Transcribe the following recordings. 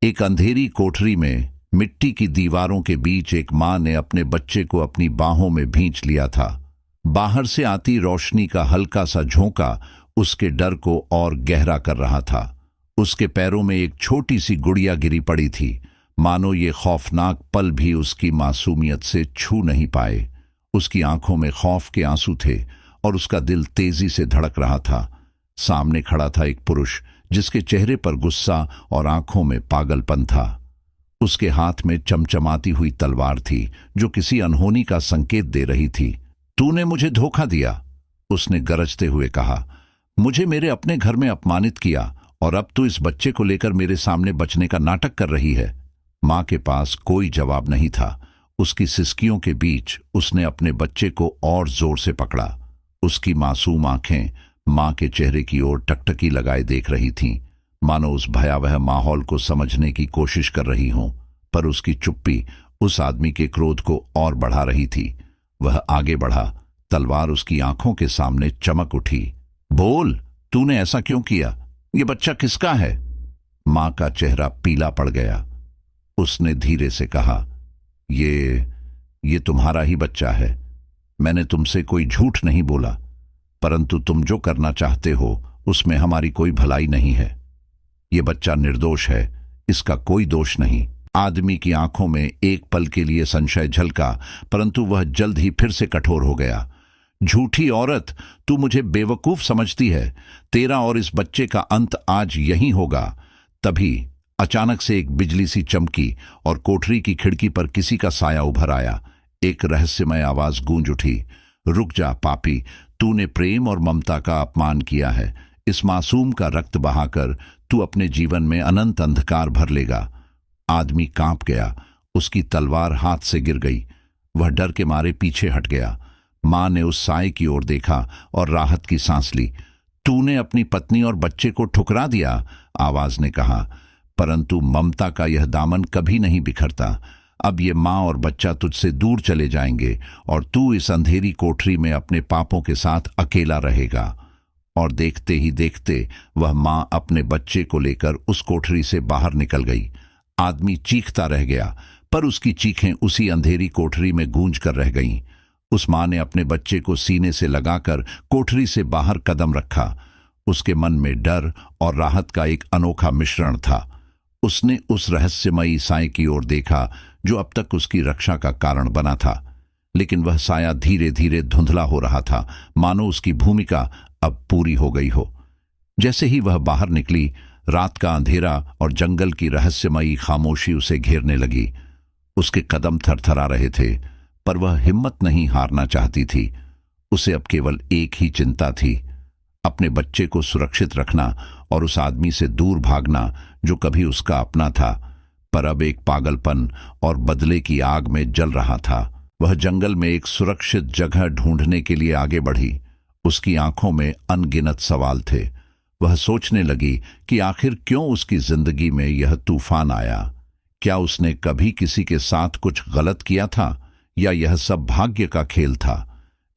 एक अंधेरी कोठरी में मिट्टी की दीवारों के बीच एक माँ ने अपने बच्चे को अपनी बाहों में भींच लिया था। बाहर से आती रोशनी का हल्का सा झोंका उसके डर को और गहरा कर रहा था। उसके पैरों में एक छोटी सी गुड़िया गिरी पड़ी थी, मानो ये खौफनाक पल भी उसकी मासूमियत से छू नहीं पाए। उसकी आंखों में खौफ के आंसू थे और उसका दिल तेजी से धड़क रहा था। सामने खड़ा था एक पुरुष जिसके चेहरे पर गुस्सा और आंखों में पागलपन था। उसके हाथ में चमचमाती हुई तलवार थी जो किसी अनहोनी का संकेत दे रही थी। तूने मुझे धोखा दिया, उसने गरजते हुए कहा। मुझे मेरे अपने घर में अपमानित किया और अब तू इस बच्चे को लेकर मेरे सामने बचने का नाटक कर रही है। मां के पास कोई जवाब नहीं था। उसकी सिसकियों के बीच उसने अपने बच्चे को और जोर से पकड़ा। उसकी मासूम आंखें मां के चेहरे की ओर टकटकी लगाए देख रही थीं, मानो उस भयावह माहौल को समझने की कोशिश कर रही हों। पर उसकी चुप्पी उस आदमी के क्रोध को और बढ़ा रही थी। वह आगे बढ़ा, तलवार उसकी आंखों के सामने चमक उठी। बोल, तूने ऐसा क्यों किया? ये बच्चा किसका है? मां का चेहरा पीला पड़ गया। उसने धीरे से कहा, ये तुम्हारा ही बच्चा है। मैंने तुमसे कोई झूठ नहीं बोला, परंतु तुम जो करना चाहते हो उसमें हमारी कोई भलाई नहीं है। ये बच्चा निर्दोष है, इसका कोई दोष नहीं। आदमी की आंखों में एक पल के लिए संशय झलका, परंतु वह जल्द ही फिर से कठोर हो गया। झूठी औरत, तू मुझे बेवकूफ समझती है। तेरा और इस बच्चे का अंत आज यहीं होगा। तभी अचानक से एक बिजली सी चमकी और कोठरी की खिड़की पर किसी का साया उभर आया। एक रहस्यमय आवाज गूंज उठी, रुक जा पापी, तूने प्रेम और ममता का अपमान किया है। इस मासूम का रक्त बहाकर तू अपने जीवन में अनंत अंधकार भर लेगा। आदमी कांप गया, उसकी तलवार हाथ से गिर गई। वह डर के मारे पीछे हट गया। मां ने उस साए की ओर देखा और राहत की सांस ली। तूने अपनी पत्नी और बच्चे को ठुकरा दिया, आवाज ने कहा, परंतु ममता का यह दामन कभी नहीं बिखरता। अब ये मां और बच्चा तुझसे दूर चले जाएंगे और तू इस अंधेरी कोठरी में अपने पापों के साथ अकेला रहेगा। और देखते ही देखते वह मां अपने बच्चे को लेकर उस कोठरी से बाहर निकल गई। आदमी चीखता रह गया, पर उसकी चीखें उसी अंधेरी कोठरी में गूंज कर रह गईं। उस मां ने अपने बच्चे को सीने से लगाकर कोठरी से बाहर कदम रखा। उसके मन में डर और राहत का एक अनोखा मिश्रण था। उसने उस रहस्यमयी साए की ओर देखा जो अब तक उसकी रक्षा का कारण बना था, लेकिन वह साया धीरे धीरे धुंधला हो रहा था, मानो उसकी भूमिका अब पूरी हो गई हो। जैसे ही वह बाहर निकली, रात का अंधेरा और जंगल की रहस्यमयी खामोशी उसे घेरने लगी। उसके कदम थरथरा रहे थे, पर वह हिम्मत नहीं हारना चाहती थी। उसे अब केवल एक ही चिंता थी, अपने बच्चे को सुरक्षित रखना और उस आदमी से दूर भागना जो कभी उसका अपना था, पर अब एक पागलपन और बदले की आग में जल रहा था। वह जंगल में एक सुरक्षित जगह ढूंढने के लिए आगे बढ़ी। उसकी आंखों में अनगिनत सवाल थे। वह सोचने लगी कि आखिर क्यों उसकी जिंदगी में यह तूफान आया। क्या उसने कभी किसी के साथ कुछ गलत किया था, या यह सब भाग्य का खेल था?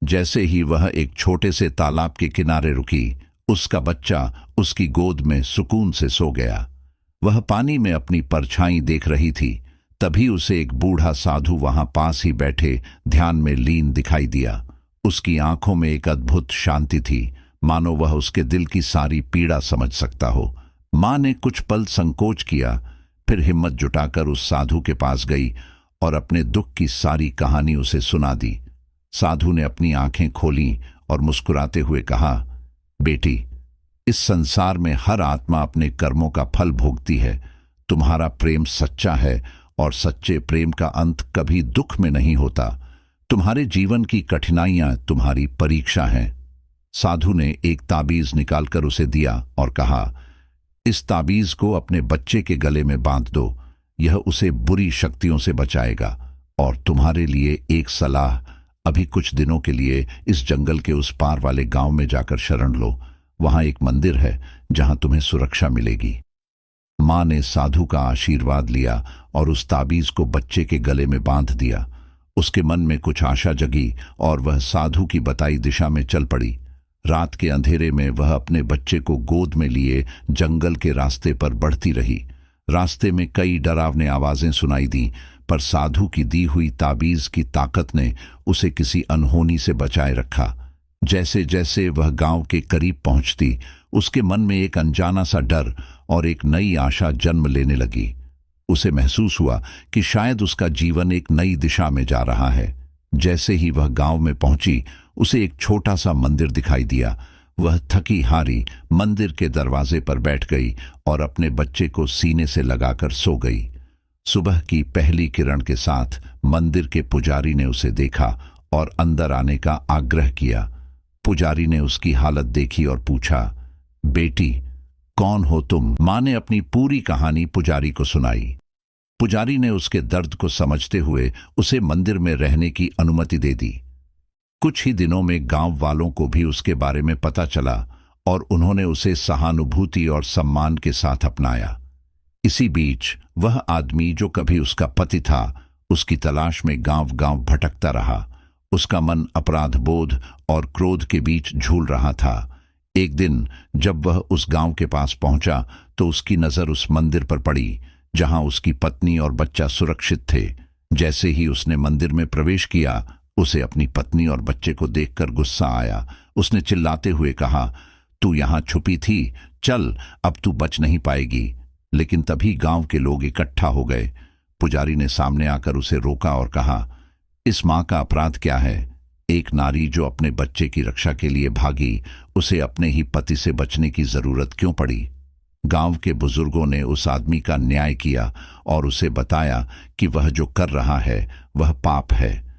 जैसे ही वह एक छोटे से तालाब के किनारे रुकी, उसका बच्चा उसकी गोद में सुकून से सो गया। वह पानी में अपनी परछाई देख रही थी। तभी उसे एक बूढ़ा साधु वहां पास ही बैठे ध्यान में लीन दिखाई दिया। उसकी आंखों में एक अद्भुत शांति थी, मानो वह उसके दिल की सारी पीड़ा समझ सकता हो। मां ने कुछ पल संकोच किया, फिर हिम्मत जुटाकर उस साधु के पास गई और अपने दुख की सारी कहानी उसे सुना दी। साधु ने अपनी आंखें खोलीं और मुस्कुराते हुए कहा, बेटी, इस संसार में हर आत्मा अपने कर्मों का फल भोगती है। तुम्हारा प्रेम सच्चा है और सच्चे प्रेम का अंत कभी दुख में नहीं होता। तुम्हारे जीवन की कठिनाइयां तुम्हारी परीक्षा हैं। साधु ने एक ताबीज निकालकर उसे दिया और कहा, इस ताबीज को अपने बच्चे के गले में बांध दो। यह उसे बुरी शक्तियों से बचाएगा। और तुम्हारे लिए एक सलाह, अभी कुछ दिनों के लिए इस जंगल के उस पार वाले गांव में जाकर शरण लो। वहां एक मंदिर है जहां तुम्हें सुरक्षा मिलेगी। मां ने साधु का आशीर्वाद लिया और उस ताबीज को बच्चे के गले में बांध दिया। उसके मन में कुछ आशा जगी और वह साधु की बताई दिशा में चल पड़ी। रात के अंधेरे में वह अपने बच्चे को गोद में लिए जंगल के रास्ते पर बढ़ती रही। रास्ते में कई डरावने आवाजें सुनाई दी, पर साधु की दी हुई ताबीज की ताकत ने उसे किसी अनहोनी से बचाए रखा। जैसे जैसे वह गांव के करीब पहुंचती, उसके मन में एक अनजाना सा डर और एक नई आशा जन्म लेने लगी। उसे महसूस हुआ कि शायद उसका जीवन एक नई दिशा में जा रहा है। जैसे ही वह गांव में पहुंची, उसे एक छोटा सा मंदिर दिखाई दिया। वह थकी हारी मंदिर के दरवाजे पर बैठ गई और अपने बच्चे को सीने से लगाकर सो गई। सुबह की पहली किरण के साथ मंदिर के पुजारी ने उसे देखा और अंदर आने का आग्रह किया। पुजारी ने उसकी हालत देखी और पूछा, बेटी, कौन हो तुम? मां ने अपनी पूरी कहानी पुजारी को सुनाई। पुजारी ने उसके दर्द को समझते हुए उसे मंदिर में रहने की अनुमति दे दी। कुछ ही दिनों में गांव वालों को भी उसके बारे में पता चला और उन्होंने उसे सहानुभूति और सम्मान के साथ अपनाया। इसी बीच वह आदमी जो कभी उसका पति था, उसकी तलाश में गांव गांव भटकता रहा। उसका मन अपराध बोध और क्रोध के बीच झूल रहा था। एक दिन जब वह उस गांव के पास पहुंचा तो उसकी नजर उस मंदिर पर पड़ी जहां उसकी पत्नी और बच्चा सुरक्षित थे। जैसे ही उसने मंदिर में प्रवेश किया, उसे अपनी पत्नी और बच्चे को देखकर गुस्सा आया। उसने चिल्लाते हुए कहा, तू यहां छुपी थी, चल, अब तू बच नहीं पाएगी। लेकिन तभी गांव के लोग इकट्ठा हो गए। पुजारी ने सामने आकर उसे रोका और कहा, इस मां का अपराध क्या है? एक नारी जो अपने बच्चे की रक्षा के लिए भागी, उसे अपने ही पति से बचने की जरूरत क्यों पड़ी? गांव के बुजुर्गों ने उस आदमी का न्याय किया और उसे बताया कि वह जो कर रहा है वह पाप है।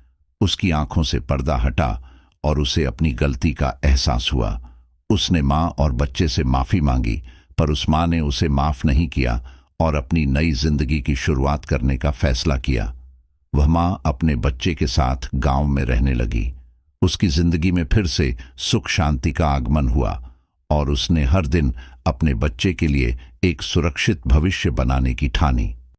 उसकी आंखों से पर्दा हटा और उसे अपनी गलती का एहसास हुआ। उसने मां और बच्चे से माफी मांगी, पर उस मां ने उसे माफ नहीं किया और अपनी नई जिंदगी की शुरुआत करने का फैसला किया। वह मां अपने बच्चे के साथ गांव में रहने लगी। उसकी जिंदगी में फिर से सुख शांति का आगमन हुआ और उसने हर दिन अपने बच्चे के लिए एक सुरक्षित भविष्य बनाने की ठानी।